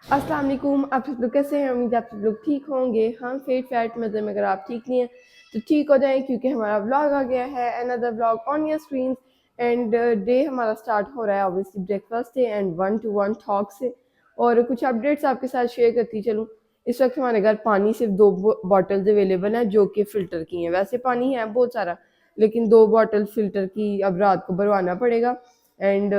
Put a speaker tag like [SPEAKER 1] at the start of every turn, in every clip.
[SPEAKER 1] अस्सलाम वालेकुम। आप सब लोग कैसे हैं? उम्मीद है आप सब लोग ठीक होंगे। हम फिट फैट मज़े में, अगर आप ठीक नहीं हैं तो ठीक हो जाएं, क्योंकि हमारा व्लॉग आ गया है, another vlog on your screen. And day हमारा स्टार्ट हो रहा है ऑब्वियसली ब्रेकफास्ट से एंड 1-to-1 टॉक से, और कुछ अपडेट्स आपके साथ शेयर करती चलूँ। इस वक्त हमारे घर पानी सिर्फ 2 बॉटल्स अवेलेबल हैं जो कि फ़िल्टर की हैं। वैसे पानी है बहुत सारा, लेकिन 2 बॉटल फ़िल्टर की अब रात को भरवाना पड़ेगा। And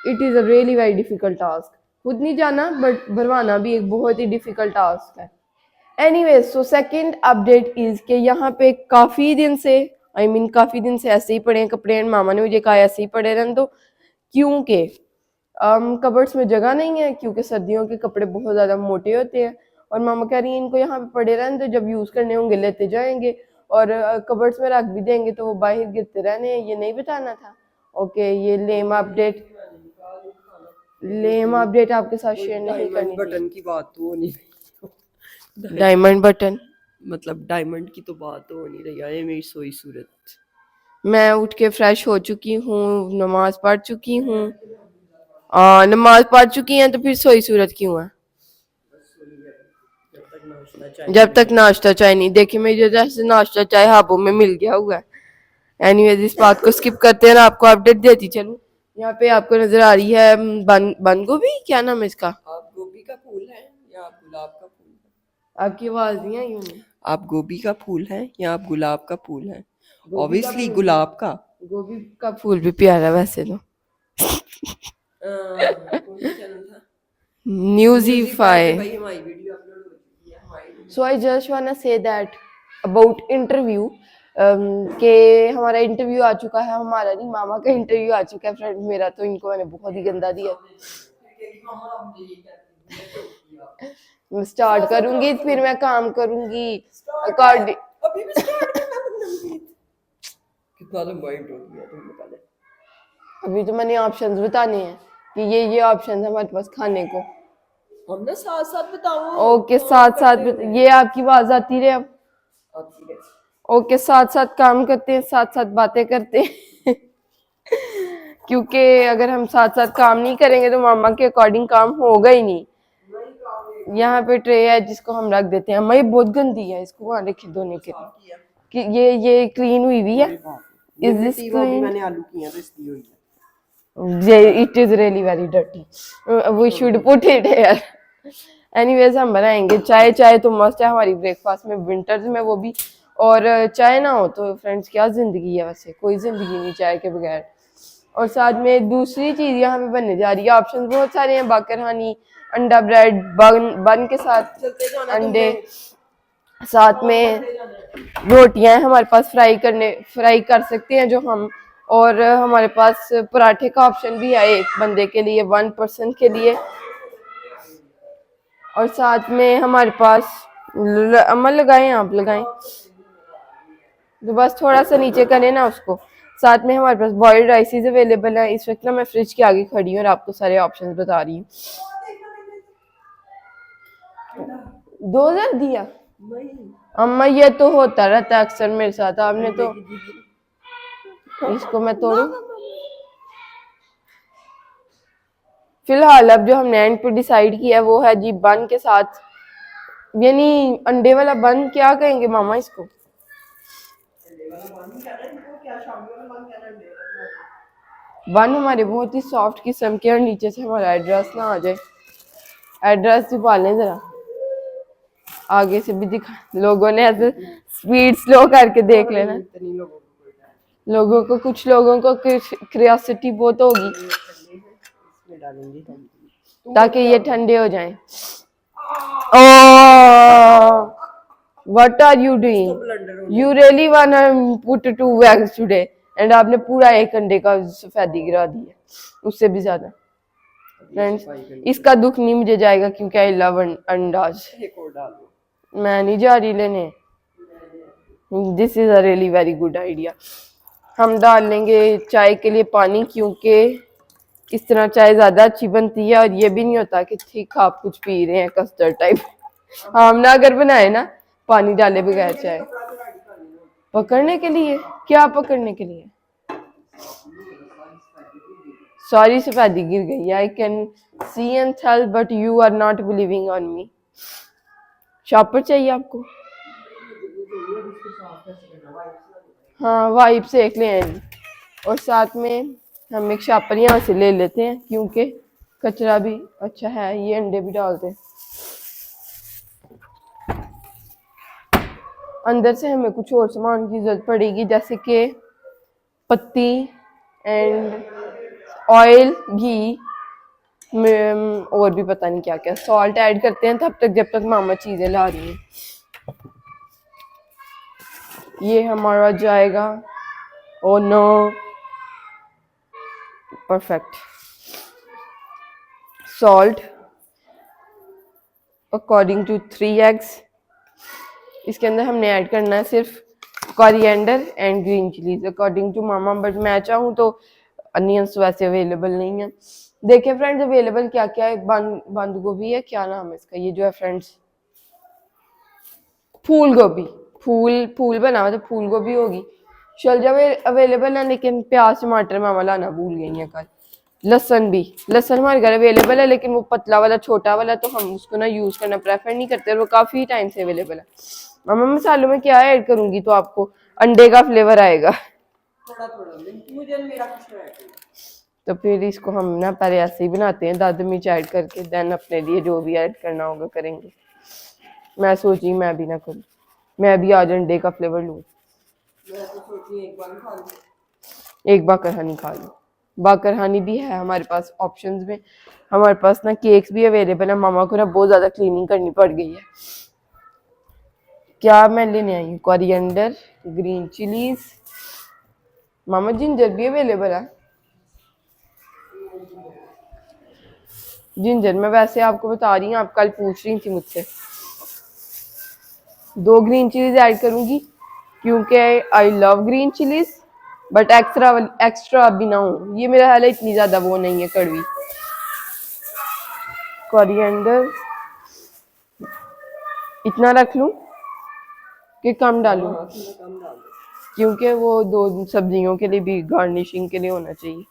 [SPEAKER 1] it is a really very difficult task. खुद नहीं जाना बट भरवाना भी एक बहुत ही डिफ़िकल्ट टास्क है। Anyways, so second update is कि यहाँ पे काफ़ी दिन से काफ़ी दिन से ऐसे ही पड़े हैं कपड़े, एंड मामा ने मुझे कहा ऐसे ही पड़े रहने दो, क्योंकि कबर्ड्स में जगह नहीं है, क्योंकि सर्दियों के कपड़े बहुत ज़्यादा मोटे होते हैं। और मामा कह रही हैं इनको यहाँ पे पड़े रहने दो, जब यूज़ करने होंगे लेते जाएंगे, और कबर्ड्स में रख भी देंगे तो वो बाहर गिरते रहने हैं। ये नहीं बताना था। ओके, ये लेम अपडेट आपके साथ शेयर नहीं करनी थी।
[SPEAKER 2] बटन की बात तो हो नहीं रही।
[SPEAKER 1] डायमंड बटन
[SPEAKER 2] मतलब डायमंड की तो बात तो हो नहीं रही है। मेरी सोई सूरत।
[SPEAKER 1] मैं उठ के फ्रेश हो चुकी हूँ, नमाज पढ़ चुकी हूँ। नमाज पढ़ चुकी हैं तो फिर सोई सूरत क्यों है? जब तक नाश्ता चाय नहीं। देखिए मेरे जैसे नाश्ता चाय हाबों में मिल गया हुआ है। एनीवेज, इस बात को स्किप करते हैं ना, आपको अपडेट देती चलूं। यहाँ पे आपको नजर आ रही है बंद गोभी, क्या नाम है इसका?
[SPEAKER 2] आप गोभी का फूल है या आप गुलाब का फूल है?
[SPEAKER 1] आपकी आवाज नहीं आई उन्हें।
[SPEAKER 2] आप गोभी का फूल है या आप गुलाब का फूल है?
[SPEAKER 1] गोभी का
[SPEAKER 2] ऑब्वियसली
[SPEAKER 1] फूल भी,
[SPEAKER 2] गुलाब का।
[SPEAKER 1] गोभी का फूल भी प्यारा है वैसे तो।
[SPEAKER 2] कौन सा चैनल था?
[SPEAKER 1] न्यूज़ीफाई।
[SPEAKER 2] भाई हमारी वीडियो अपलोड हो चुकी है। हमारी
[SPEAKER 1] so I just want say that about interview, के हमारा इंटरव्यू आ चुका है। हमारा नहीं, मामा का इंटरव्यू आ चुका है फ्रेंड मेरा, तो इनको मैंने बहुत ही गंदा दिया। मैं स्टार्ट करूंगी फिर मैं काम करूंगी अकॉर्डिंग।
[SPEAKER 2] अभी भी स्टार्ट करना तुमने। कितना लंबा इंट्रो किया तुमने पहले।
[SPEAKER 1] अभी तो मैंने ऑप्शंस बताने हैं कि ये ऑप्शन है हमारे पास खाने को।
[SPEAKER 2] हमने साथ साथ बताओ।
[SPEAKER 1] ओके, साथ साथ ये आपकी आवाज आती रहे अब। ओके, साथ साथ काम करते हैं, साथ साथ बातें करते हैं। क्योंकि अगर हम साथ साथ काम नहीं करेंगे तो मामा के अकॉर्डिंग काम होगा ही नहीं। यहाँ पे ट्रे है जिसको हम रख देते हैं। मई बहुत गंदी है, इसको वहां रखे धोने के लिए। कि ये क्लीन हुई हुई है। Is this clean?
[SPEAKER 2] मैंने आलू किया तो इसलिए हुई है।
[SPEAKER 1] It is really very dirty, we should put it here. Anyways, हम बनाएंगे चाय। चाय तो मस्त है हमारी ब्रेकफास्ट में, विंटर्स में वो भी। और चाय ना हो तो फ्रेंड्स क्या जिंदगी है, वैसे कोई जिंदगी नहीं चाय के बगैर। और साथ में दूसरी चीज यहाँ पे बनने जा रही है, ऑप्शन बहुत सारे हैं, बाकर हनी, अंडा ब्रेड, बन के साथ अंडे, साथ में रोटियां हमारे पास फ्राई कर सकते हैं जो हम। और हमारे पास पराठे का ऑप्शन भी है एक बंदे के लिए, 1 पर्सन के लिए। और साथ में हमारे पास अमल लगाएं, आप लगाएं तो बस थोड़ा सा नीचे करें ना उसको। साथ में हमारे पास बॉइल्ड राइसेस अवेलेबल है। इस वक्त ना मैं फ्रिज के आगे खड़ी हूँ और आपको सारे ऑप्शंस बता रही हूँ। 2000 दिया अम्मा, ये तो होता रहता है अक्सर मेरे साथ। आपने तो इसको मैं तोड़ू। फिलहाल अब जो हमने एंड पे डिसाइड किया है वो है जी बन के साथ, यानी अंडे वाला बन। क्या कहेंगे मामा इसको? बन हमारे बहुत ही सॉफ्ट किस्म के, और नीचे से हमारा एड्रेस ना आ जाए। एड्रेस छुपा लें जरा, आगे से भी दिखा। लोगों ने ऐसे स्पीड स्लो करके देख लेना। लोगों को, कुछ लोगों को क्यूरियोसिटी बहुत होगी, ताकि ये ठंडे हो जाएं। Oh, what are you doing? You really wanna put 2 eggs today? And आपने पूरा एक अंडे का सफेदी गिरा दी है, उससे भी ज्यादा। फ्रेंड्स, इसका दुख नहीं मुझे जाएगा, क्योंकि आई लव अंडाज। मैं नहीं जा रही लेने। This is a really very good idea. हम डाल लेंगे चाय के लिए पानी, क्योंकि इस तरह चाय ज्यादा अच्छी बनती है, और ये भी नहीं होता कि ठीक आप कुछ पी रहे हैं कस्टर्ड टाइप। हम ना अगर बनाए ना पानी डाले बगैर चाय। पकड़ने के लिए? क्या पकड़ने के लिए? सॉरी, सफेदी गिर गई। I can see and tell but you are not believing on me. Shopper चाहिए आपको? हाँ वाइप सेक ले आएंगे और साथ में हम एक शापर यहाँ से ले लेते हैं क्योंकि कचरा भी अच्छा है। ये अंडे भी डालते हैं। अंदर से हमें कुछ और सामान की जरूरत पड़ेगी जैसे कि पत्ती एंड ऑयल, घी, और भी पता नहीं क्या क्या। सॉल्ट ऐड करते हैं तब तक जब तक मामा चीजें ला रही हैं। ये हमारा जाएगा। Oh no, perfect. Salt according to 3 eggs. इसके अंदर हमने ऐड करना है सिर्फ coriander and green chillies according to मामा, बट मैं चाहूँ तो अनियंस वैसे अवेलेबल नहीं है। देखिए फ्रेंड्स अवेलेबल क्या क्या है। बंद गोभी है, क्या नाम है इसका, ये जो है फ्रेंड्स फूल गोभी, फूल बना हुआ तो फूल गोभी होगी। शलजम अवेलेबल है लेकिन प्याज टमाटर मामा लाना भूल गई है कल। लहसन हमारे घर अवेलेबल है लेकिन वो पतला वाला छोटा वाला, तो हम उसको ना यूज करना प्रेफर नहीं करते और वो काफी टाइम से अवेलेबल है। मामा मसालों में क्या ऐड करूंगी तो आपको अंडे का फ्लेवर आएगा।
[SPEAKER 2] थोड़ा थोड़ा मुझे मेरा कुछ नहीं है।
[SPEAKER 1] तो फिर इसको हम ना पहले ऐसे ही बनाते हैं, दाद मिर्च ऐड करके, देन अपने लिए जो भी ऐड करना होगा करेंगे। मैं सोची मैं भी ना करूँ, मैं भी आज अंडे का फ्लेवर लूँ।
[SPEAKER 2] मैं तो सोची एक बार खा लूं।
[SPEAKER 1] एक बाकर हनी खा लो। बाकर हनी भी है हमारे पास ऑप्शंस में। हमारे पास ना केक्स भी अवेलेबल है। मामा को ना बहुत ज्यादा क्लीनिंग करनी पड़ गई है। क्या मैं लेने आई हूँ? कोरिएंडर, ग्रीन चिलीज, मामा जिंजर भी अवेलेबल है। जिंजर मैं वैसे आपको बता रही हूँ, आप कल पूछ रही थी मुझसे। 2 ग्रीन चिलीज ऐड करूंगी क्योंकि I love green chillies, but extra अभी ना हो। ये मेरा हाल है इतनी ज्यादा वो नहीं है कड़वी। कोरिएंडर इतना रख लूं कि कम डालूं?
[SPEAKER 2] हाँ, थोड़ा कम डाल दो।
[SPEAKER 1] क्योंकि वो 2 सब्जियों के लिए भी गार्निशिंग के लिए होना चाहिए।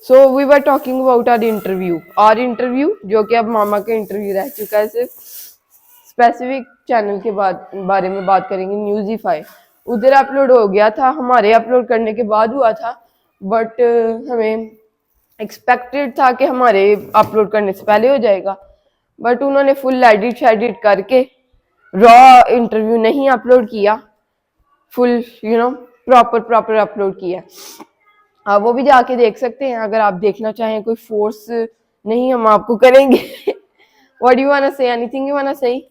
[SPEAKER 1] So we were talking about our interview जो कि अब मामा का इंटरव्यू रह चुका है। सिर्फ स्पेसिफिक चैनल के बारे में बात करेंगे। न्यूज़ीफाई उधर अपलोड हो गया था, हमारे अपलोड करने के बाद हुआ था, बट हमें एक्सपेक्टेड था कि हमारे अपलोड करने से पहले हो जाएगा, बट उन्होंने फुल एडिट करके रॉ इंटरव्यू नहीं अपलोड किया, फुल प्रॉपर अपलोड किया। आप वो भी जाके देख सकते हैं अगर आप देखना चाहें। कोई फोर्स नहीं हम आपको करेंगे। व्हाट यू वांना से? Anything you wanna say?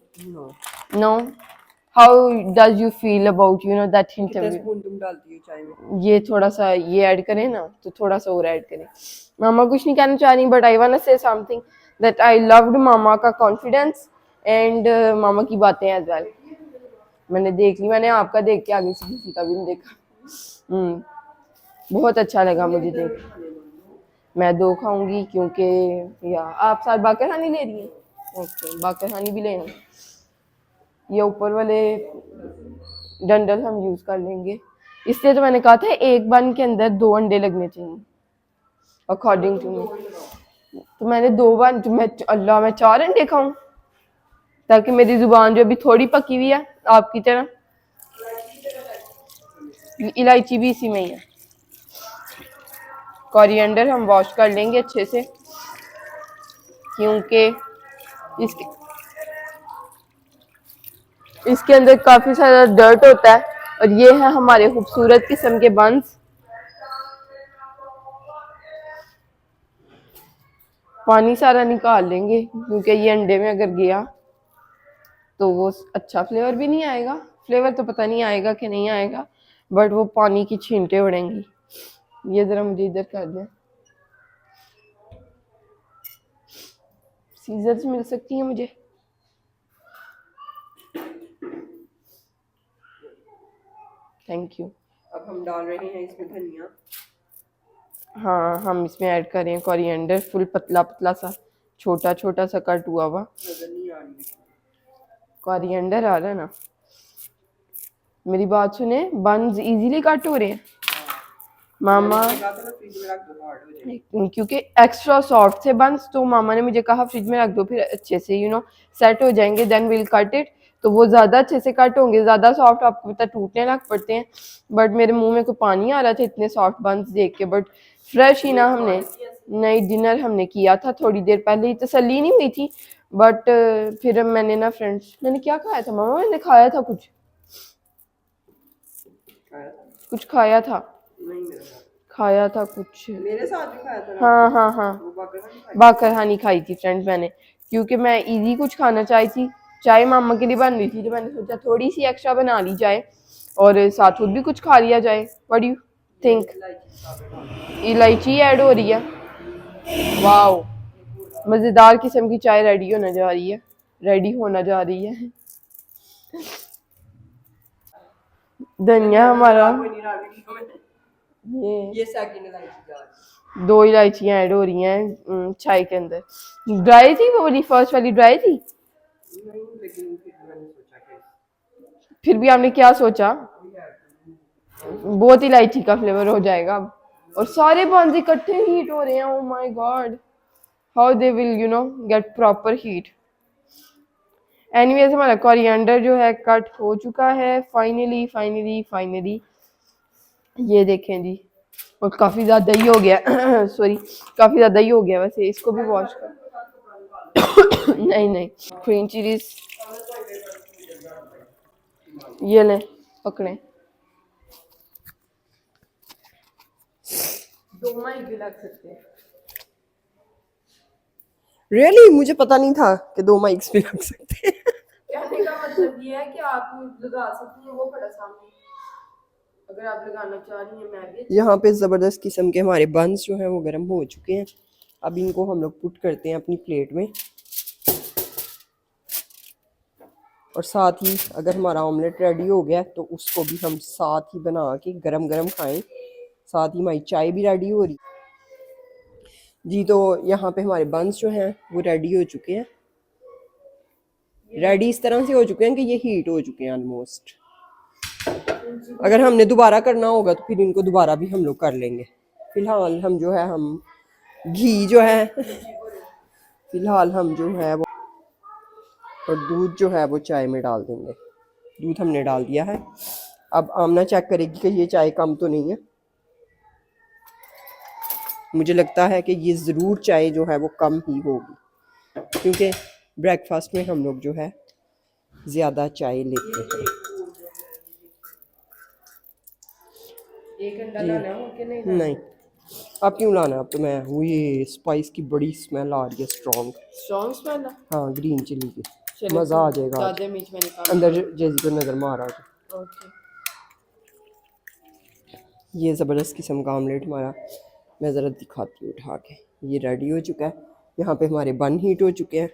[SPEAKER 1] No. How does you feel about that
[SPEAKER 2] कितना
[SPEAKER 1] इंटरव्यू?
[SPEAKER 2] स्पून तुम डालती हो चाय में?
[SPEAKER 1] ये थोड़ा सा ये ऐड करें ना, तो थोड़ा सा और ऐड करें। मामा कुछ नहीं कहना चाह रही, but I wanna say something that I loved मामा का कॉन्फिडेंस एंड मामा की बातें एज वेल। मैंने देख ली, मैंने आपका देख के आगे से किसी का भी नहीं देखा। बहुत अच्छा लगा मुझे देख। मैं 2 खाऊंगी क्योंकि या आप साथ बाकर हानी ले रही हैं? ओके, बाकर हानी भी लेना। ये ऊपर वाले डंडल हम यूज कर लेंगे। इसलिए तो मैंने कहा था एक बन के अंदर 2 अंडे लगने चाहिए अकॉर्डिंग टू मी। तो मैंने 2 बन, मैं 4 अंडे खाऊं ताकि मेरी जुबान जो अभी थोड़ी पकी हुई है आपकी तरह। इलायची भी इसी में ही है। कोरिएंडर हम वॉश कर लेंगे अच्छे से क्योंकि इसके अंदर काफी सारा डर्ट होता है। और ये है हमारे खूबसूरत किस्म के बंस। पानी सारा निकाल लेंगे क्योंकि ये अंडे में अगर गया तो वो अच्छा फ्लेवर भी नहीं आएगा। फ्लेवर तो पता नहीं आएगा कि नहीं आएगा, बट वो पानी की छींटे उड़ेंगी। ये जरा मुझे इधर कर दें। सीजर्स मिल सकती हैं मुझे? Thank you.
[SPEAKER 2] अब हम डाल रहे हैं इसमें धनिया।
[SPEAKER 1] हाँ हम इसमें ऐड करें कोरिएंडर, फुल पतला पतला सा छोटा छोटा सा कट हुआ हुआ
[SPEAKER 2] नजर नहीं आ रही।
[SPEAKER 1] कोरिएंडर आ रहा है ना। मेरी बात सुने, बंस इजीली कट हो रहे हैं? मामा
[SPEAKER 2] मैंने कहा था ना फ्रिज में रख दो हार्ड हो जाएगी।
[SPEAKER 1] क्योंकि एक्स्ट्रा सॉफ्ट थे बंस, तो मामा ने मुझे कहा फ्रिज में रख दो, फिर अच्छे से सेट हो जाएंगे, देन विल कट इट, तो वो ज़्यादा अच्छे से कट होंगे। ज़्यादा सॉफ्ट आपको पता टूटने लग पड़ते हैं, बट मेरे मुंह में कोई पानी आ रहा था इतने सॉफ्ट बंस देख के। बट फ्रेश ही ना, हमने नहीं डिनर हमने किया था थोड़ी देर पहले ही, तसल्ली नहीं हुई थी। बट फिर मैंने ना फ्रेंड्स, मैंने क्या खाया था मामा, मैंने खाया था कुछ
[SPEAKER 2] खाया था?
[SPEAKER 1] कुछ खाया था,
[SPEAKER 2] नहीं मेरे साथ,
[SPEAKER 1] खाया था कुछ।
[SPEAKER 2] मेरे साथ भी खाया था रात
[SPEAKER 1] हाँ
[SPEAKER 2] को।
[SPEAKER 1] हाँ हाँ,
[SPEAKER 2] वो बाकर नहीं खाई।
[SPEAKER 1] बाकरहानी खाई थी फ्रेंड्स मैंने, क्योंकि मैं इजी कुछ खाना चाही थी। चाय मामा के लिए बन रही थी, तो मैंने सोचा थोड़ी सी एक्स्ट्रा बना ली जाए और साथ खुद भी कुछ खा लिया जाए। What do you think?
[SPEAKER 2] इलायची के साथ डाल
[SPEAKER 1] इलायची ऐड हो रही है, वाओ, मज़ेदार किस्म की चाय रेडी होने जा रही है, रेडी होना जा रही है। धनिया हमारा,
[SPEAKER 2] कोई नहीं रहा वीडियो में। ये सेकंड इलायची जा रही है।
[SPEAKER 1] 2 इलायचियाँ ऐड हो रही हैं चाय के अंदर। ड्राई थी वो वाली, फर्स्ट वाली ड्राई थी।
[SPEAKER 2] नहीं लेकिन फिर मैंने सोचा कि
[SPEAKER 1] फिर भी आपने क्या सोचा, बहुत इलायची का फ्लेवर हो जाएगा अब, और सारे बंस इकट्ठे हीट हो रहे हैं। Oh my God, how they will get proper heat. Anyways हमारा कोरिएंडर जो है कट हो चुका है फाइनली फाइनली फाइनली, ये देखें जी, और काफ़ी ज़्यादा ही हो गया सॉरी, काफ़ी ज़्यादा ही हो गया। वैसे इसको भी वॉश कर नहीं नहीं, ग्रीन चिलीज ये लें, पकड़े, 2 माइक भी लग सकते हैं।
[SPEAKER 2] रियली मुझे पता नहीं था कि 2 माइक्स भी लग सकते हैं।
[SPEAKER 1] कहने का मतलब ये है कि आप लगा सकती हैं, वो पड़ा सामने, अगर आप लगाना चाह रही हैं मैं भी।
[SPEAKER 2] यहाँ पे ज़बरदस्त किस्म के हमारे बंस जो हैं वो गर्म हो चुके हैं। अब इनको हम लोग पुट करते हैं अपनी प्लेट में, और साथ ही अगर हमारा ऑमलेट रेडी हो गया तो उसको भी हम साथ ही बना के गरम गरम खाएं। साथ ही हमारी चाय भी रेडी हो रही जी। तो यहाँ पे हमारे बंस जो हैं वो रेडी हो चुके हैं, रेडी इस तरह से हो चुके हैं कि ये हीट हो चुके हैं ऑलमोस्ट। अगर हमने दोबारा करना होगा तो फिर इनको दोबारा भी हम लोग कर लेंगे। फिलहाल हम जो है हम घी जो है फिलहाल हम जो है वो और दूध जो है वो चाय में डाल देंगे। दूध हमने डाल दिया है। अब आमना चेक करेगी कि ये चाय कम तो नहीं है। मुझे लगता है कि ये ज़रूर चाय जो है वो कम ही होगी, क्योंकि ब्रेकफास्ट में हम लोग जो है ज़्यादा चाय लेते हैं।
[SPEAKER 1] एक अंडा लाना हो कि नहीं लाना?
[SPEAKER 2] नहीं, आप क्यों लाना? अब तो मैं ये स्पाइस की बड़ी स्मेल आ रही है, स्ट्रॉन्ग।
[SPEAKER 1] स्ट्रॉन्ग स्मेल है?
[SPEAKER 2] हाँ, ग्रीन चिली की
[SPEAKER 1] चलो
[SPEAKER 2] मज़ा आ जाएगा आज।
[SPEAKER 1] ज़्यादा मीठ में निकाल
[SPEAKER 2] अंदर जैसी को नज़र मारा था।
[SPEAKER 1] ओके।
[SPEAKER 2] ये ज़बरदस्त किस्म का ऑमलेट हमारा, मैं ज़रा दिखाती हूँ उठा के, ये रेडी हो चुका है। यहाँ पे हमारे बन हीट हो चुके हैं।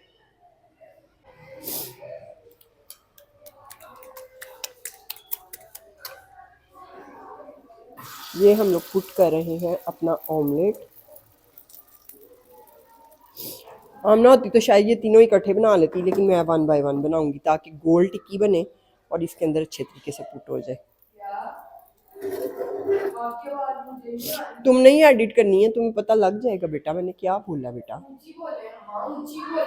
[SPEAKER 2] ये हम लोग पुट कर रहे हैं अपना ऑमलेट। आमना होती तो शायद ये तीनों इकट्ठे बना लेती, लेकिन मैं 1 बाय 1 बनाऊंगी ताकि गोल टिक्की बने और इसके अंदर अच्छे तरीके से पुट हो जाए। तुम नहीं एडिट करनी है, तुम्हें पता लग जाएगा बेटा। मैंने क्या बोला बेटा?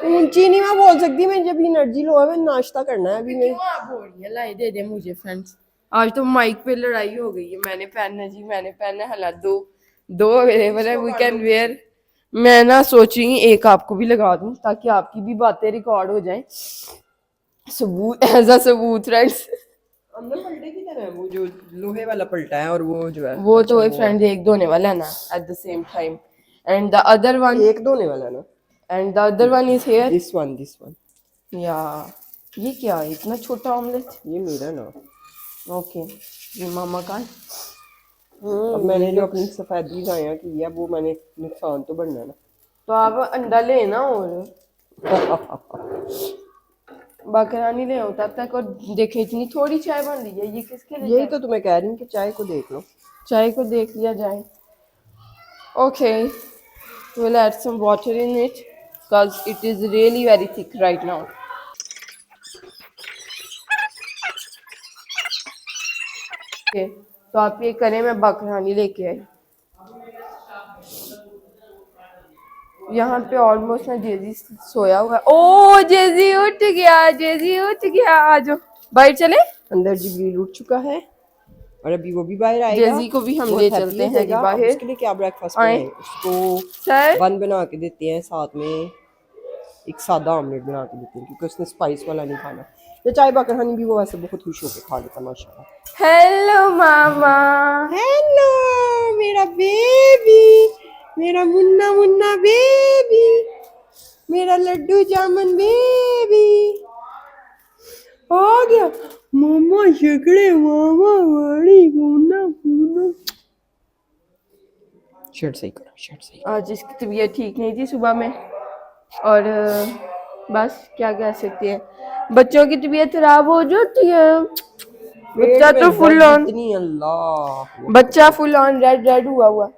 [SPEAKER 2] ऊंची नहीं मैं बोल सकती, मैं जब एनर्जी लो है, मैं नाश्ता करना है अभी। मैं
[SPEAKER 1] आप बोल रही हैं लाई दे दे मुझे फ्रेंड्स, आज तो माइक पे लड़ाई हो गई है। मैंने पहनना है जी, मैंने पहनना है, हालात दो अवेलेबल है, वी कैन वेयर। मैं ना सोच रही हूँ एक आपको भी लगा दूं ताकि आपकी भी बातें रिकॉर्ड हो जाएं, सबूत एज अ सबूत फ्रेंड्स।
[SPEAKER 2] अंदर पलटे की तरह वो जो लोहे वाला पलटा है, और वो जो है
[SPEAKER 1] वो तो फ्रेंड्स एक धोने वाला है ना at the same time, and the other one,
[SPEAKER 2] एक धोने वाला ना,
[SPEAKER 1] and the other one is here.
[SPEAKER 2] This one.
[SPEAKER 1] या ये क्या है इतना छोटा ऑमलेट?
[SPEAKER 2] ये मेरा ना।
[SPEAKER 1] ओके, ये मामा का है।
[SPEAKER 2] अब मैंने जो अपनी सफेदी जाया की है वो मैंने नुकसान तो बढ़ना है ना।
[SPEAKER 1] तो आप अंडा लेना और बाकरानी ले आओ तब तक, और देखे इतनी थोड़ी चाय बन रही है, ये किसके लिए?
[SPEAKER 2] यही तो तुम्हें कह रही हूँ कि चाय को देख लो।
[SPEAKER 1] चाय को देख लिया जाए। Okay, we'll add some water in it because it is really very thick right now. Okay, तो आप ये करें, मैं बाकरानी लेके आई। यहाँ पे ऑलमोस्ट ना जेजी सोया हुआ है। ओ जेजी उठ गया, जेजी उठ गया, आ जाओ बाहर चले।
[SPEAKER 2] अंदर जिब्रील उठ चुका है और अभी वो भी बाहर आएगा।
[SPEAKER 1] जेजी को भी हम
[SPEAKER 2] बहुत
[SPEAKER 1] ले
[SPEAKER 2] happy
[SPEAKER 1] चलते
[SPEAKER 2] हो
[SPEAKER 1] हैं
[SPEAKER 2] जाएगा।
[SPEAKER 1] जी
[SPEAKER 2] अब
[SPEAKER 1] बाहर।
[SPEAKER 2] उसके लिए क्या ब्रेकफास्ट
[SPEAKER 1] आए
[SPEAKER 2] बनाएं? उसको
[SPEAKER 1] सर,
[SPEAKER 2] बन बना के देते हैं, साथ में एक सादा ऑमलेट बना के देते हैं क्योंकि उसने स्पाइस वाला नहीं खाना। या चाय बाकर हनी भी वो वैसे बहुत खुश होकर खा लेता माशाल्लाह।
[SPEAKER 1] हेलो मामा।
[SPEAKER 2] हेलो मेरा बेबी, मेरा मुन्ना मुन्ना बेबी, मेरा लड्डू जामुन बेबी आ गया। मामा शकड़े, मामा वाड़ी मुन्ना मुन्ना। शर्ट सही करो, शर्ट सही करो।
[SPEAKER 1] आज इसकी तबीयत ठीक नहीं थी सुबह में, और बस क्या कह सकते हैं, बच्चों की तबीयत खराब हो जाती है। बच्चा तो फुल ऑन,
[SPEAKER 2] इतनी अल्लाह।
[SPEAKER 1] बच्चा फुल ऑन रेड रेड हुआ हुआ।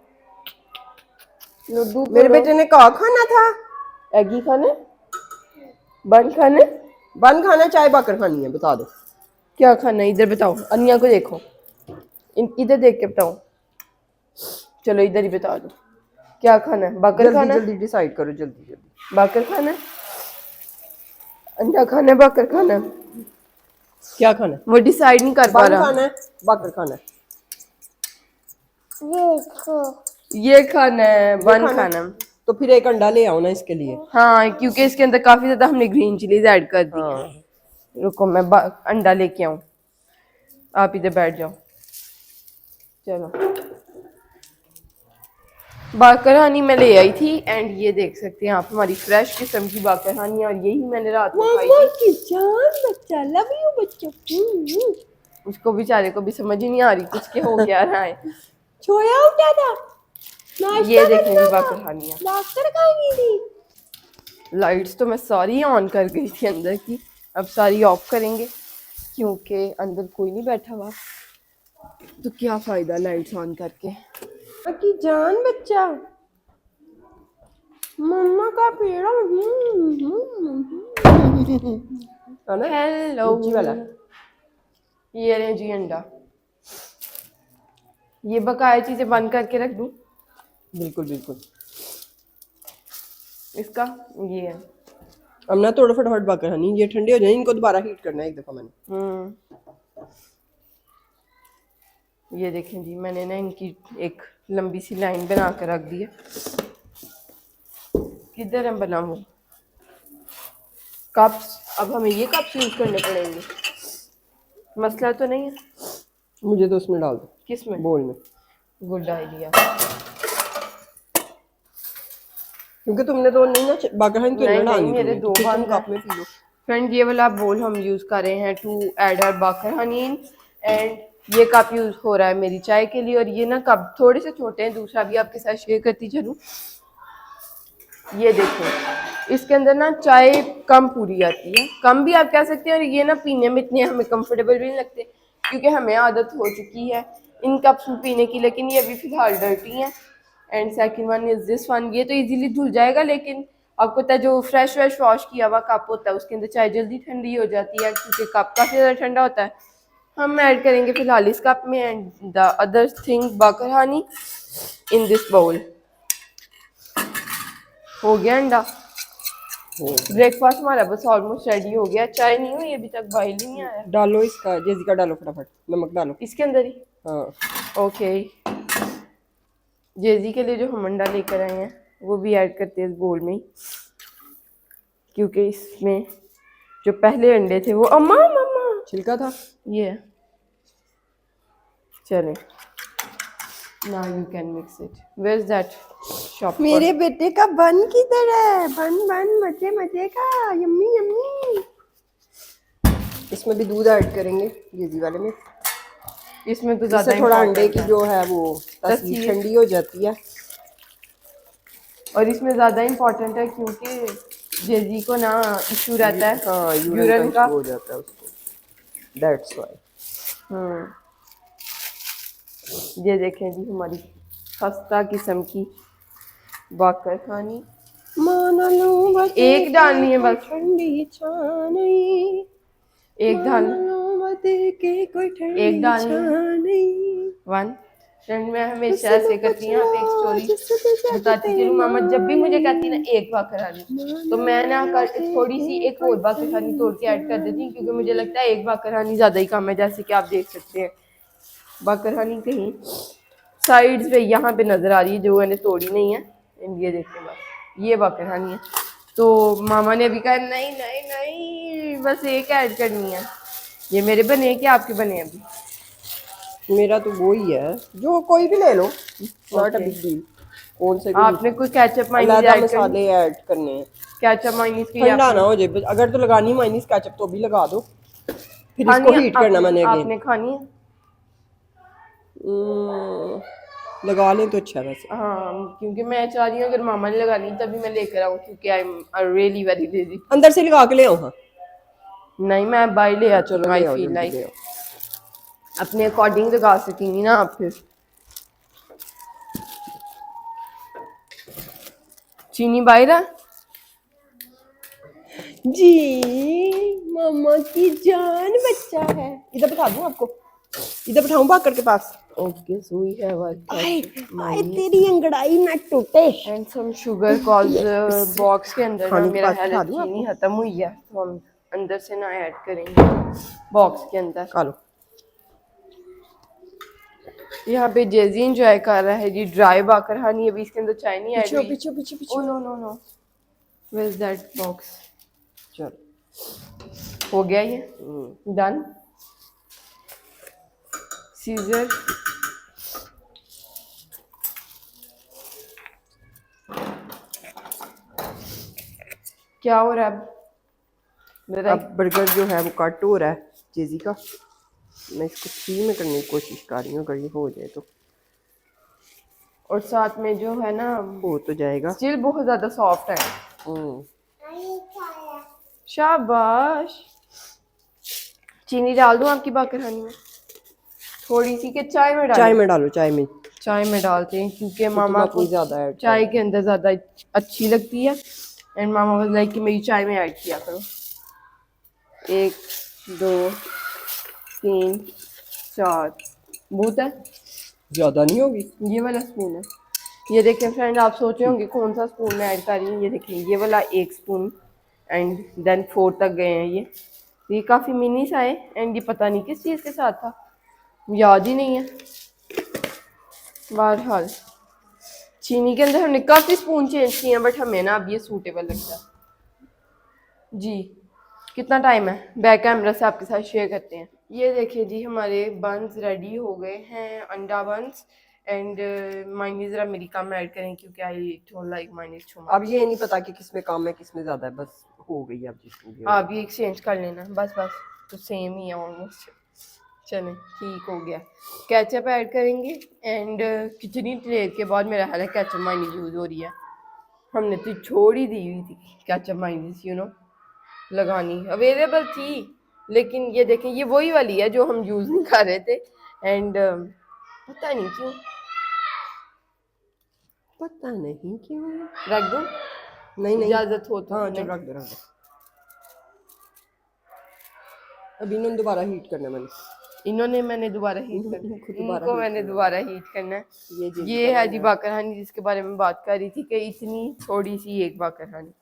[SPEAKER 1] लड्डू
[SPEAKER 2] मेरे बेटे ने क्या खाना था?
[SPEAKER 1] एगी खाने, बन खाने,
[SPEAKER 2] बन खाना, चाय बाकर खानी है, बता दो
[SPEAKER 1] क्या खाना है? इधर बताओ, अनिया को देखो, इधर देख के बताओ। चलो इधर ही बता दो क्या खाना है। बाकर
[SPEAKER 2] जल्दी
[SPEAKER 1] खाना है,
[SPEAKER 2] जल्दी डिसाइड करो, जल्दी जल्दी।
[SPEAKER 1] बाकर खाना है, अंडा खाना है, बाकर खाना है?
[SPEAKER 2] क्या खाना है?
[SPEAKER 1] वो डिसाइड नहीं कर पा
[SPEAKER 2] बन
[SPEAKER 1] रहा।
[SPEAKER 2] खाना है, बाकर खाना है?
[SPEAKER 1] ये खाना है,
[SPEAKER 2] ये
[SPEAKER 1] बन
[SPEAKER 2] खाना है?
[SPEAKER 1] खाना है।
[SPEAKER 2] तो फिर एक अंडा ले आओ ना इसके लिए।
[SPEAKER 1] हाँ, क्योंकि इसके अंदर काफी ज्यादा हमने ग्रीन चिलीज ऐड कर दी।
[SPEAKER 2] हाँ।
[SPEAKER 1] रुको मैं अंडा लेके आऊं, आप इधर बैठ जाओ। चलो, बाकर हानी मैं ले आई थी, एंड ये देख सकते हैं आप हमारी फ्रेश किस्म की बाकर हानी, और यही मैंने रात को खाई थी।
[SPEAKER 2] बच्चा, लव यू बच्चा।
[SPEAKER 1] उसको बेचारे को भी समझ ही नहीं आ रही कुछ के हो क्या रहा है।
[SPEAKER 2] सोया उठा था,
[SPEAKER 1] ये देखें जी बाकर हानिया।
[SPEAKER 2] नाश्ता खाएगी थी।
[SPEAKER 1] लाइट्स तो मैं सारी ऑन कर गई थी अंदर की, अब सारी ऑफ करेंगे क्योंकि अंदर कोई नहीं बैठा हुआ, तो क्या फायदा लाइट्स ऑन करके।
[SPEAKER 2] की जान बच्चा, मम्मा का पेड़ा।
[SPEAKER 1] हेलो,
[SPEAKER 2] ऊंची वाला।
[SPEAKER 1] ये रहे जी अंडा। ये बकाया चीजें बंद करके रख दूं
[SPEAKER 2] बिल्कुल बिल्कुल।
[SPEAKER 1] इसका, ये है।
[SPEAKER 2] अब ना थोड़ा फटाफट बाकर हनी, ये ठंडे हो जाए, इनको दोबारा हीट करना है एक दफा मैंने।
[SPEAKER 1] ये देखें जी, मैंने ना इनकी एक लंबी सी लाइन बना कर रख दी है। किधर है बना वो कप्स? अब हमें ये कप्स यूज करने पड़ेंगे, मसला तो नहीं है।
[SPEAKER 2] मुझे तो उसमें डाल दो।
[SPEAKER 1] किस में?
[SPEAKER 2] बोल में।
[SPEAKER 1] Good idea.
[SPEAKER 2] क्योंकि तुमने तो नहीं ना बाकर हनी तो
[SPEAKER 1] नहीं,
[SPEAKER 2] डालनी,
[SPEAKER 1] नहीं, मेरे दो
[SPEAKER 2] तुम
[SPEAKER 1] बंद
[SPEAKER 2] कप में पी लो।
[SPEAKER 1] फ्रेंड, ये वाला बोल हम यूज कर रहे हैं to add our baker honey, and ये कप यूज हो रहा है मेरी चाय के लिए, और ये ना कप थोड़े से छोटे हैं, दूसरा भी आपके साथ शेयर करती चलूं। ये देखो, इसके अंदर ना चाय कम पूरी आती है, कम भी आप कह सकते हैं, और ये ना पीने में इतने हमें कंफर्टेबल भी नहीं लगते क्योंकि हमें आदत हो चुकी है इन कप्स में पीने की, लेकिन ये अभी फिलहाल डर्टी हैं। And second one is this one, ये तो इजीली धुल जाएगा, लेकिन आपको पता है जो फ्रेश वॉश किया हुआ कप होता है उसके अंदर चाय जल्दी ठंडी हो जाती है क्योंकि कप काफ़ी ज़्यादा ठंडा होता है। हम ऐड करेंगे फिलहाल इस कप में, and the other thing baker honey in this bowl. हो गया अंडा। ब्रेकफास्ट हमारा बस ऑलमोस्ट रेडी हो गया, चाय नहीं हुई अभी तक, बॉइल ही नहीं आया।
[SPEAKER 2] डालो इसका, जेजी का डालो फटाफट, नमक डालो
[SPEAKER 1] इसके अंदर ही।
[SPEAKER 2] हाँ।
[SPEAKER 1] ओके, जेजी के लिए जो हम अंडा लेकर आए हैं वो भी ऐड करते हैं इस बोल में ही, क्योंकि इसमें जो पहले अंडे थे वो अम्मा मम्मा
[SPEAKER 2] छिलका था
[SPEAKER 1] ये। चलें, now you can mix it. Where is that shop?
[SPEAKER 2] मेरे बेटे का बन किधर है? बन बन मजे मजे का, यम्मी यम्मी। इसमें भी दूध ऐड करेंगे जेजी वाले में।
[SPEAKER 1] इसमें तो ज्यादा
[SPEAKER 2] थोड़ा अंडे की जो है वो तस्वीर ठंडी हो जाती है,
[SPEAKER 1] और इसमें ज़्यादा इम्पोर्टेंट है क्योंकि जेजी को ना इशू रहता है
[SPEAKER 2] हाँ
[SPEAKER 1] यूरिन का
[SPEAKER 2] हो जाता है उसको, दैट्स व्हाई।
[SPEAKER 1] ये देखें जी हमारी खस्ता किस्म की बाकर खानी। एक डालनी है बस,
[SPEAKER 2] ठंडी छानी,
[SPEAKER 1] एक डाल,
[SPEAKER 2] के कोई ठंडी
[SPEAKER 1] एक डालनी,
[SPEAKER 2] छानी।
[SPEAKER 1] 1 फ्रेंड मैं हमेशा ऐसे करती हूँ। आप एक स्टोरी बताती चलूँ, मामा जब भी मुझे कहती है ना एक बाकरहानी, तो मैं ना थोड़ी सी एक और बाकरहानी तोड़ के ऐड कर देती हूँ, क्योंकि मुझे लगता है एक बाकरहानी ज़्यादा ही कम है। जैसे कि आप देख सकते हैं बाकरहानी कहीं साइड्स पे यहाँ पे नज़र आ रही है, जो मैंने तोड़ी नहीं है। ये देखिए बस ये बाकरहानी है। तो मामा ने अभी कहा नहीं नहीं नहीं बस एक ऐड करनी है। ये मेरे बने हैं कि आपके बने हैं अभी?
[SPEAKER 2] मेरा तो वो ही है, जो कोई भी ले लो, not a
[SPEAKER 1] Okay.
[SPEAKER 2] Big deal. कौन से भी
[SPEAKER 1] आपने कोई केचप माइनीज
[SPEAKER 2] अलहदा
[SPEAKER 1] ऐड करनी?
[SPEAKER 2] मसाले ऐड करने हैं।
[SPEAKER 1] केचप माइनीज की
[SPEAKER 2] ठंडा ना
[SPEAKER 1] आपने
[SPEAKER 2] हो जाए, बस अगर तो लगानी माइनीस केचप तो भी लगा दो, फिर इसको
[SPEAKER 1] खानी है?
[SPEAKER 2] हीट करना मैंने अगेन।
[SPEAKER 1] आपने खानी है?
[SPEAKER 2] लगा लें तो अच्छा है वैसे।
[SPEAKER 1] हाँ, क्योंकि मैं चाह रही हूँ अगर मामा ने लगानी तभी मैं लेकर आऊँ, क्योंकि I am really very lazy.
[SPEAKER 2] अंदर से लगा के ले आओ। हाँ
[SPEAKER 1] नहीं मैं बाई ले आती
[SPEAKER 2] चलो
[SPEAKER 1] हूँ।
[SPEAKER 2] ले
[SPEAKER 1] आई
[SPEAKER 2] आओ,
[SPEAKER 1] फील
[SPEAKER 2] जल्दी ले
[SPEAKER 1] लाइक
[SPEAKER 2] आओ।
[SPEAKER 1] अपने अकॉर्डिंग लगा सकेंगी ना आप। फिर चीनी बाहर है
[SPEAKER 2] जी मम्मा की जान बच्चा है। इधर बैठा दूं आपको, इधर बैठाऊं बाकर के पास।
[SPEAKER 1] ओके सुई है
[SPEAKER 2] आए आए तेरी अंगड़ाई ना टूटे।
[SPEAKER 1] And some sugar cause box के अंदर ना
[SPEAKER 2] खाने के
[SPEAKER 1] मेरा
[SPEAKER 2] पास
[SPEAKER 1] ख्याल
[SPEAKER 2] बैठा
[SPEAKER 1] है
[SPEAKER 2] दूं
[SPEAKER 1] चीनी
[SPEAKER 2] आपको।
[SPEAKER 1] खत्म हुई है, तो हम अंदर से ना ऐड करेंगे बॉक्स के अंदर।
[SPEAKER 2] खा लो।
[SPEAKER 1] यहाँ पे जेजी इंजॉय कर रहा है जी ड्राई बाकरहानी। अभी इसके अंदर चाय नहीं ऐड
[SPEAKER 2] पीछे
[SPEAKER 1] हुई।
[SPEAKER 2] पीछे पीछे
[SPEAKER 1] ओ
[SPEAKER 2] पीछे।
[SPEAKER 1] No no no, where is that box?
[SPEAKER 2] चलो
[SPEAKER 1] हो गया ये डन। सीजर क्या हो रहा है अब? मेरा
[SPEAKER 2] अब बर्गर जो है वो कट हो रहा है जेजी का। मैं इसको 3 में करने की कोशिश कर रही हूँ, अगर ये हो जाए तो
[SPEAKER 1] और साथ में जो है ना
[SPEAKER 2] हो तो जाएगा।
[SPEAKER 1] स्टिल बहुत ज्यादा सॉफ्ट है।
[SPEAKER 2] हम्म।
[SPEAKER 1] शाबाश। चीनी डाल दूं आपकी बाकरहानी में थोड़ी सी, के चाय में
[SPEAKER 2] चाय
[SPEAKER 1] डालें?
[SPEAKER 2] में डालो, चाय में।
[SPEAKER 1] चाय में डालते हैं क्योंकि
[SPEAKER 2] तो तुम
[SPEAKER 1] मामा को
[SPEAKER 2] अपनी ज्यादा ऐड
[SPEAKER 1] चाय
[SPEAKER 2] करो।
[SPEAKER 1] के अंदर ज़्यादा अच्छी लगती है। एंड मामा वाज लाइक कि मेरी चाय में ऐड किया करो। 1 2 3 4 बहुत है,
[SPEAKER 2] ज्यादा नहीं होगी।
[SPEAKER 1] ये वाला स्पून है। ये देखें फ्रेंड, आप सोच रहे होंगे कौन सा स्पून में ऐड कर रही हूँ। ये देखें ये वाला 1 स्पून एंड देन 4 तक गए हैं ये काफ़ी मिनी सा है। एंड ये पता नहीं किस चीज़ के साथ था, याद ही नहीं है। बहरहाल चीनी के अंदर हमने काफ़ी स्पून चेंज किए हैं, बट हमें ना अब ये सूटेबल लगता है जी। कितना टाइम है बैक कैमरा से आपके साथ शेयर करते हैं। ये देखिए जी हमारे बंस रेडी हो गए हैं, अंडा बंस। एंड मायनीज ज़रा मेरी कम ऐड करें क्योंकि I don't like mayonnaise too much.
[SPEAKER 2] अब ये नहीं पता कि किसमें कम है किसमें ज्यादा है, बस हो गई अब जिसको भी
[SPEAKER 1] आप ये एक्सचेंज कर लेना बस तो सेम ही है ऑलमोस्ट। चलें ठीक हो गया। केचप ऐड करेंगे एंड कितनी देर के बाद मेरा ख्याल है केचप मायनीज यूज़ हो रही है। हमने तो छोड़ ही दी हुई थी केचप मायनीज लगानी, अवेलेबल थी, लेकिन ये देखें ये वही वाली है जो हम यूज़ नहीं कर रहे थे। एंड पता नहीं क्यों,
[SPEAKER 2] पता नहीं क्यों।
[SPEAKER 1] रख दो
[SPEAKER 2] नहीं नहीं,
[SPEAKER 1] इजाज़त हो तो।
[SPEAKER 2] हाँ
[SPEAKER 1] नहीं।
[SPEAKER 2] चल रख दो रख दो। अब इन्होंने दोबारा हीट करना
[SPEAKER 1] मैंने दोबारा हीट करना है,
[SPEAKER 2] खुद दोबारा
[SPEAKER 1] इनको
[SPEAKER 2] हीट
[SPEAKER 1] मैंने
[SPEAKER 2] करना।
[SPEAKER 1] दोबारा हीट करना है। ये है जी बाकरहानी जिसके बारे में बात कर रही थी कि इतनी थोड़ी सी एक बाकरहानी।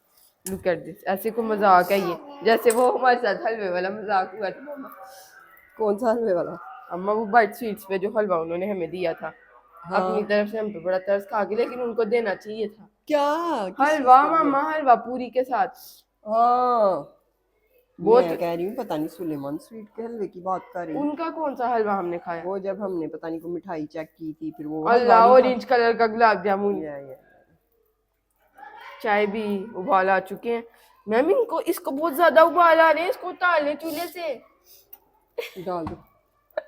[SPEAKER 1] लुक एट दिस, ऐसे को मजाक है ये, जैसे वो हमारे साथ हलवे वाला मजाक हुआ था मामा।
[SPEAKER 2] कौन सा हलवे वाला?
[SPEAKER 1] अम्मा वो बाइट स्वीट्स पे जो हलवा उन्होंने हमें दिया था।
[SPEAKER 2] हाँ।
[SPEAKER 1] अपनी तरफ से हम पे बड़ा तरस खा के, लेकिन उनको देना चाहिए था
[SPEAKER 2] क्या? किस चीज़
[SPEAKER 1] हलवा
[SPEAKER 2] के लिए?
[SPEAKER 1] मामा, हलवा पूरी के साथ।
[SPEAKER 2] हाँ
[SPEAKER 1] बहुत
[SPEAKER 2] मैं कह रही हूँ पता नहीं सुलेमान स्वीट के हलवे की बात कर रही हूँ।
[SPEAKER 1] उनका कौन सा हलवा हमने खाया?
[SPEAKER 2] वो जब हमने पता नहीं को मिठाई चेक की थी, फिर वो हलवा
[SPEAKER 1] अल्लाह,
[SPEAKER 2] नहीं था।
[SPEAKER 1] ऑरेंज कलर का गुलाब जामुन।
[SPEAKER 2] या।
[SPEAKER 1] चाय भी उबाल आ चुके हैं मैम, इनको इसको बहुत ज्यादा उबाल आ रहे हैं, इसको उतार लें चूल्हे से।
[SPEAKER 2] डाल दो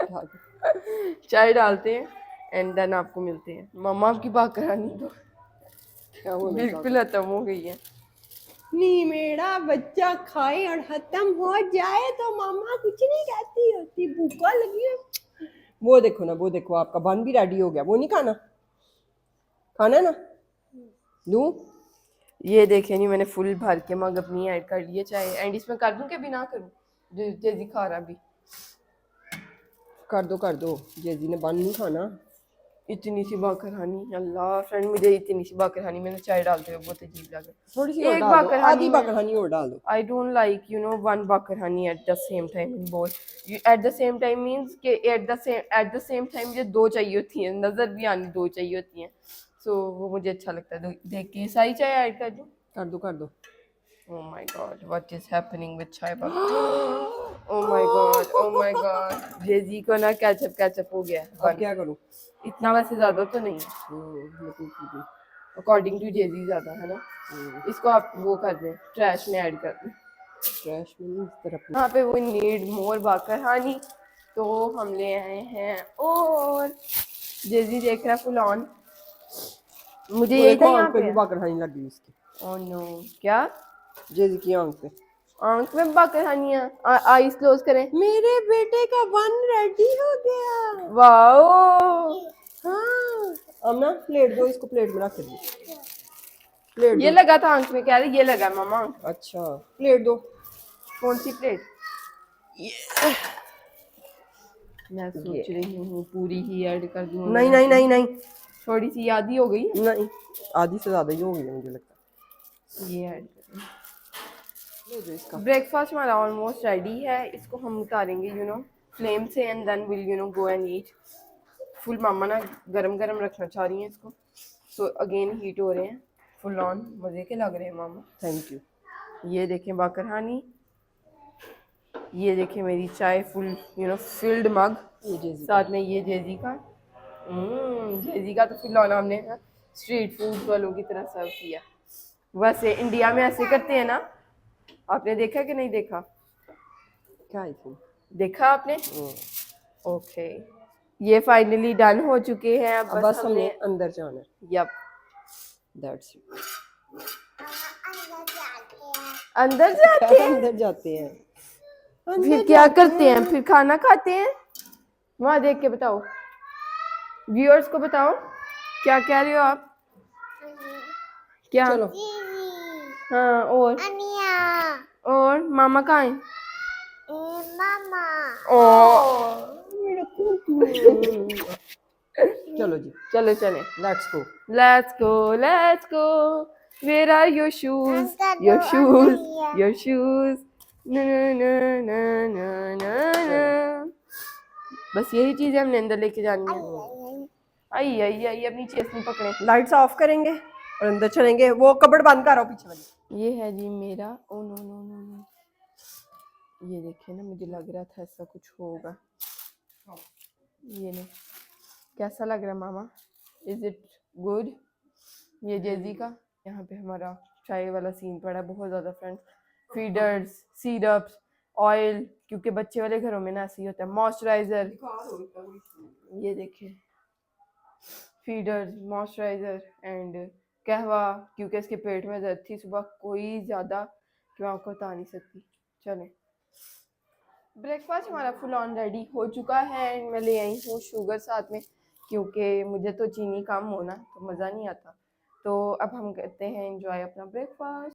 [SPEAKER 2] डाल दो।
[SPEAKER 1] चाय डालते हैं एंड देन आपको मिलते हैं। मम्मा आपकी बात करानी तो
[SPEAKER 2] क्या हुआ?
[SPEAKER 1] बिल्कुल खत्म हो गई है।
[SPEAKER 2] नहीं मेरा बच्चा खाए और खत्म हो जाए तो मामा कुछ नहीं कहती होती, भूखा लगी है। वो देखो ना, वो देखो आपका बन भी रेडी हो गया। वो नहीं खाना, खाना है ना? दूं?
[SPEAKER 1] ये देखे नहीं, मैंने फुल भर के मग अपनी ऐड कर लिए चाय। एंड इसमें कर दूं कि भी ना करूं? जेजी खा रहा भी।
[SPEAKER 2] कर दो जेजी ने बन नहीं खाना।
[SPEAKER 1] इतनी सी बाकरहानी, अल्लाह फ्रेंड मुझे इतनी सी बाकरहानी मैंने चाय डालते हुए बहुत अजीब लगा।
[SPEAKER 2] थोड़ी सी और
[SPEAKER 1] एक
[SPEAKER 2] डाल दो,
[SPEAKER 1] बाकरहानी
[SPEAKER 2] आधी
[SPEAKER 1] में-
[SPEAKER 2] बाकरहानी और डाल दो।
[SPEAKER 1] I don't like one bakarhani at the same time in bowl. At the same time means कि at the same time मुझे दो चाहिए होती हैं, नजर भी आनी दो चाहिए होती हैं, so वो मुझे अच्छा लगता है देख के। सारी चाय ऐड कर दूं?
[SPEAKER 2] कर दो।
[SPEAKER 1] Oh my god, what is happening with chai bakar? Oh my god, जेजी को ना कैचअप हो गया।
[SPEAKER 2] अब क्या करूं?
[SPEAKER 1] इतना वैसे ज्यादा तो नहीं है, अकॉर्डिंग टू जेजी ज्यादा है ना। इसको आप वो कर दें, ट्रैश में ऐड कर दें।
[SPEAKER 2] ट्रैश में इस तरफ
[SPEAKER 1] यहाँ पे वो नीड मोर बाकरहानी, तो हम ले आए हैं। और जेजी देख रहा है फुल ऑन, मुझे यही था यहाँ
[SPEAKER 2] पे
[SPEAKER 1] पे।
[SPEAKER 2] भी बाकरहानी लग गई इसकी।
[SPEAKER 1] ओह नो, क्या
[SPEAKER 2] जेजी की आंख पे?
[SPEAKER 1] आंख में बाकरहानियाँ? आईज क्लोज करें।
[SPEAKER 2] मेरे बेटे का बन रेडी हो गया।
[SPEAKER 1] वाओ,
[SPEAKER 2] हाँ अब ना प्लेट दो, इसको प्लेट में रख के दो। प्लेट
[SPEAKER 1] ये
[SPEAKER 2] दो।
[SPEAKER 1] लगा था आंख में, कह रहे ये लगा मामा।
[SPEAKER 2] अच्छा प्लेट दो।
[SPEAKER 1] कौन सी प्लेट? मैं सोच रही हूँ पूरी ही ऐड कर दूँ।
[SPEAKER 2] नहीं
[SPEAKER 1] थोड़ी सी आधी हो गई।
[SPEAKER 2] नहीं, आधी से ज्यादा ही हो गई मुझे लगता
[SPEAKER 1] ये ऐड कर।
[SPEAKER 2] है। जो इसका
[SPEAKER 1] ब्रेकफास्ट हमारा ऑलमोस्ट रेडी है, इसको हम उतारेंगे फ्लेम से, and then will go and eat. Full मामा ना गरम गरम रखना चाह रही हैं इसको, सो अगेन हीट हो रहे हैं फुल ऑन। मज़े के लग रहे हैं मामा।
[SPEAKER 2] Thank you.
[SPEAKER 1] ये देखें बाकरहानी, ये देखें मेरी चाय फुल फिल्ड मग,
[SPEAKER 2] ये जेजी
[SPEAKER 1] साथ में ये जेजी का। जेजी का तो फुल ऑन हमने स्ट्रीट फूड वालों की तरह सर्व किया। वैसे इंडिया में ऐसे करते हैं ना, आपने देखा कि नहीं देखा?
[SPEAKER 2] क्या आई थी?
[SPEAKER 1] देखा आपने? ओके, ये फाइनली डन हो चुके हैं। अब
[SPEAKER 2] बस हमने अंदर जाना है।
[SPEAKER 1] Yep,
[SPEAKER 2] that's it.
[SPEAKER 1] अंदर जाते हैं।
[SPEAKER 2] अंदर जाते हैं।
[SPEAKER 1] फिर क्या करते हैं? फिर खाना खाते हैं। वहां देख के बताओ, व्यूअर्स को बताओ क्या कह रहे हो आप? क्या?
[SPEAKER 2] चलो
[SPEAKER 1] हाँ, और मामा कहाँ है?
[SPEAKER 3] मामा
[SPEAKER 1] मेरा
[SPEAKER 2] चलो जी,
[SPEAKER 1] चलो चले,
[SPEAKER 2] let's
[SPEAKER 1] go, where are your shoes, your shoes, ना। बस यही चीजें हमने अंदर लेके जानी है। आई अपनी चेस नहीं पकड़े।
[SPEAKER 2] लाइट्स ऑफ करेंगे और अंदर चलेंगे। वो कबर्ड बंद करो पीछे वाली।
[SPEAKER 1] ये है जी मेरा। ओ नो, ये देखिए ना, मुझे लग रहा था ऐसा कुछ होगा। ये नहीं, कैसा लग रहा है मामा? Is it good? ये जेजी का। यहाँ पे हमारा चाय वाला सीन पड़ा है बहुत ज़्यादा फ्रेंड्स। फीडर्स, सिरप्स, ऑयल, क्योंकि बच्चे वाले घरों में ना ऐसे ही होता है। मॉइस्चराइज़र, ये देखिए, फीडर्स, मॉइस्चराइज़र एंड कहवा, क्योंकि इसके पेट में दर्द थी सुबह कोई ज़्यादा कि मैं आपको बता नहीं सकती। चलें, ब्रेकफास्ट हमारा फुल ऑन रेडी हो चुका है एंड मैं ले आई हूँ शुगर साथ में, क्योंकि मुझे तो चीनी कम होना तो मज़ा नहीं आता। तो अब हम करते हैं एंजॉय अपना ब्रेकफास्ट।